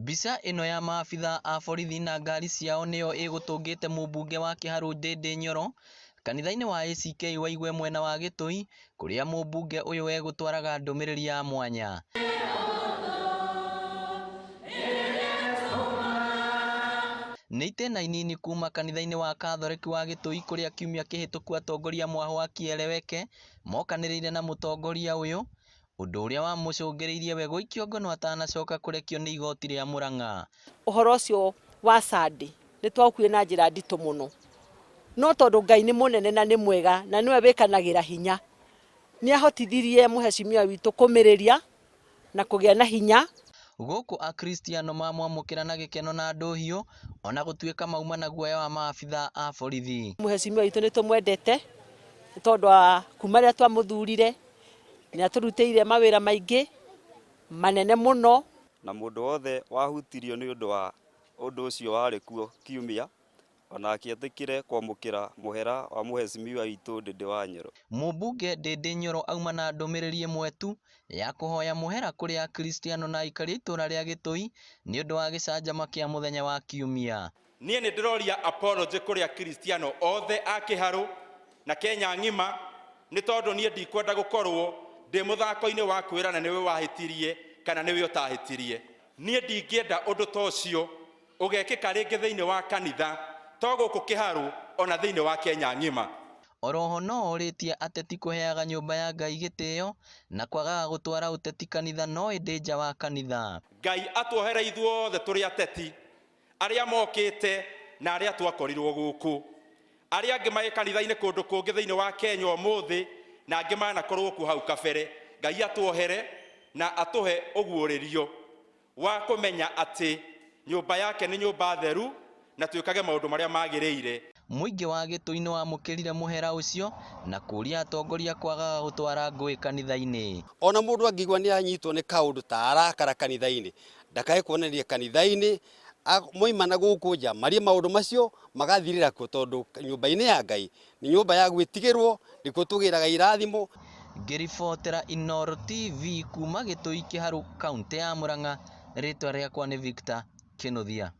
Mbica ino ya maabitha a borithi na ngari ciao niyo igutungite Mumbunge wa Kiharu Ndindi Nyoro kanitha-ini wa ACK waigwe mwena wa Gitui, kuria Mumbunge uyu egutwaraga ndumiriri ya mwanya. Ni itiina inini kuuma kanitha-ini wa Kathoreki wa Gitui kuria kiumia kihituku atongoria mwahu wa kieleweke mokaniriirie na mutongoria uyu, undu uria wamucungiriirie we guikio ngono atanacoka kurekio ni igoti ria Murang'a. Uhoro ucio wa Sunday ni twakuire na njira ndito muno, no tondu Ngai ni munene na ni mwega na niwe wikanagira hinya, ni ahotithirie muheshimiwa witu kumiriria na kugia na hinya. Guku akristiano mamwamukira na gikeno na nduhiu ona gutuika mauma na guoya wa maabitha a borithi. Muheshimiwa witu ni tumwendete tondu wa kuma ria twamuthurire ni aturutiire mawira maingi manene muno, na mundu wothe wahutirio ni undu wa undu ucio wari kuo kiumia ona akietikire kwamukira muhera wa muheshimiwa witu Ndindi wa Nyoro. Mumbunge Ndindi Nyoro auma na ndumiriri imwe tu ya kuhoya muhera kuri akristiano na aikaria itura ria Gitui ni undu wa gicanjama kia muthenya wa kiumia. Nie ni ndiroria apology kuri akristiano othe a Kiharu na Kenya ng'ima ni tondu nie ndikwenda gukorwo ndi muthako-ini wa kwirana niwe wahitirie kana niwe utahitirie. Nie ndingienda undu ta ucio ugekika ringi thiini wa kanitha to guku Kiharu ona thiini wa Kenya ng'ima. Oroho no oritie ateti kuheaga nyumba ya Ngai gitio na kwagaga gutwara uteti kanitha no indi nja wa kanitha. Ngai atwohere ithuothe turi ateti aria mokite na aria twakorirwo guku, aria angi mai kanitha-ini kundu kungi thiini wa Kenya umuthi na angi manakorwo ku hau kabere. Ngai atwohere na atuhe uguuririo wa kumenya ati nyumba yake ni nyumba theru na twikage maundu maria magiriire. Muingi wa Gitui ni wamukirire muhera ucio na kuria atongoria kwagaga gutwara ngui kanitha-ini. Ona mundu angigwa ni anyitwo ni kaundu ta arakara kanitha-ini ndakae kuoneria kanitha-ini moimana guku nja marie maundu macio magathirira ku tondu nyumba-ini ya Ngai ni nyumba ya gwitigirwo ndiko tugiraga irathimo. Ngiribotera Inooro TV kuuma Gitui Kiharu kaunti ya Murang'a, ritwa riakwa ni Victor Kinuthia.